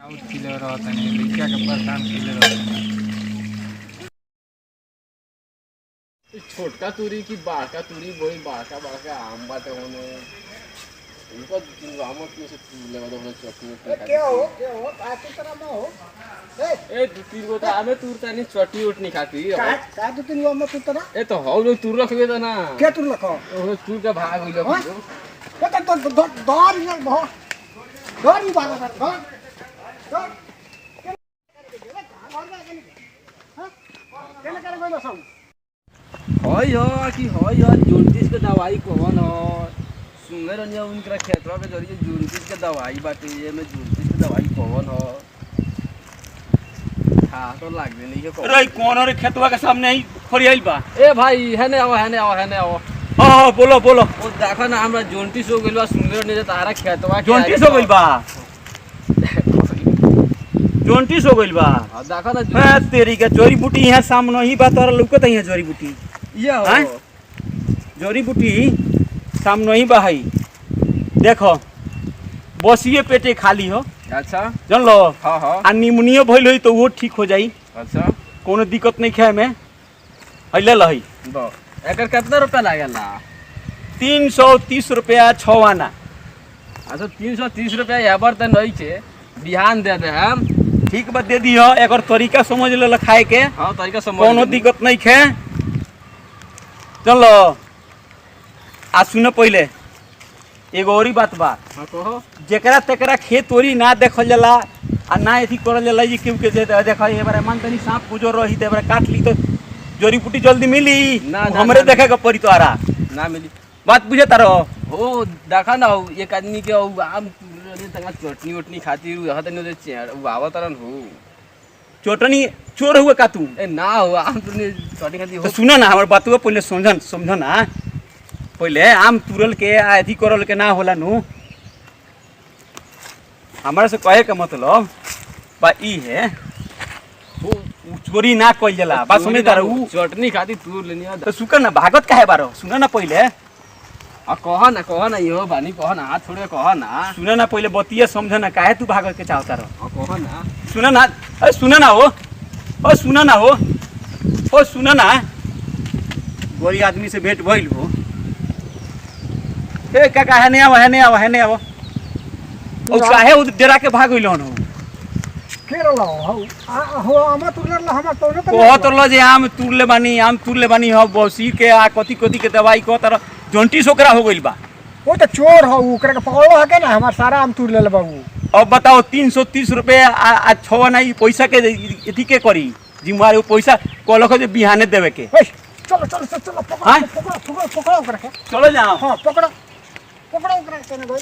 Out किले रहता नहीं लड़का के परेशान किले रहता। छोटका तुरी की बाड़का तुरी बड़ी बाड़का बाड़का आम बाटे होने इनका आमत में से लगा दो चटनी क्या हो आती तरह में हो ए दो तीन गो तो आमे तुरता नहीं चटनी उठनी खाती का दो तीन गो में तू तरह ए तो हाउ लोग तुर रखबे त ना क्या तू रखो ओ तुर का भाग होइलो क्या तो दौड़ नहीं दौड़ नहीं भागा दौड़ दौड़ क्या करे कोई बसाऊ होय हो कि होय हो जोंटिस के दवाई कौन हो सुंदर अन्य उनका क्षेत्र के जरिए जोंटिस के दवाई बाटे ये में जोंटिस के दवाई कौन हो हां तो लागबे नहीं के अरे कौन रे खेतवा के सामने ही फरियाइल बा ए भाई हेने आओ हां बोलो बोलो ओ देखा ना हमरा जोंटिस हो गइल बा सुंदर ने तारा खेतवा के जोंटिस हो गइल बा जोंटिस हो गइल बा देखा ना मैं तेरी के जड़ी बूटी यहां सामने ही बा तोरा लौकत है जड़ी बूटी ये हो जड़ी बूटी सामने ही बा है देखो बसिए पेटे खाली हो अच्छा जान लो हां आ निमोनिया भइल होई तो वो ठीक हो जाई अच्छा कोनो दिक्कत नहीं खाए में हइले लही दो एकर कितना रुपया लागेला 330 रुपया 6 आना अच्छा 330 रुपया एबर त नहीं छे बिहान दे दे हम ठीक बा दे दियो एकर तरीका समझ ले खाए के हां तरीका समझ कोनो दिक्कत नहीं खे चलो आ सुनो पहले एगो औरी बात बा हां कहो जेकरा तेकरा खेत ओरी ना देखल जाला आ ना एथी करल जाला जी क्यों के देखा ए बार मान तनी सांप गुजर रही ते बार काट ली तो जड़ी बूटी जल्दी मिली हमरे देखे के पड़ी तोरा ना मिली बात बुझे तारो हो देखा ना एक आदमी के आम तंगा चटनी उटनी खातिर यह तनी दे चेड़ आवा तरन हो चोटनी चोर हुए का तू ए ना हो आम तनी चटनी खातिर तो हो सुना ना हमर बातवा पहले समझ ना पहले आम तुरल के आधी करल के ना होला नु हमारे से कहे का मतलब बा ई है वो चोरी ना कइल जाला बा सुने तार उ चटनी खातिर तूर लेनी तो सुकर ना भागत काहे बारो सुना ना पहले आ कह ना यो बानी कह ना हाथ छोड़ के कह ना सुना ना पहले बतिया समझ ना काहे तू भागत के चाहता रहो कह ना सुना ना अरे सुना ना हो ओ सुना ना हो ओ सुना ना गोरी आदमी से भेंट भइल हो ए काका है नहीं आवो ओ काहे उ डेरा के भाग गइल हो केरो हो आमा तुरल हम तो न कह तो लो जे आम तुरले बानी हो बसी के आ कथी के दवाई को तर जोंटिस ओकरा हो गइल बा वो तो चोर हो ओकरा के पकड़ो है के ना हमार सारा आम तुर ले बाबू अब बताओ 330 रुपया आ 6 ना ई पैसा के एथी के करी जिम्मेवारी पैसा कहलक जे बिहाने देवे के चलो हाँ? पकड़ो ओकरा के चलो जाओ हां पकड़ो ओकरा के ना भाई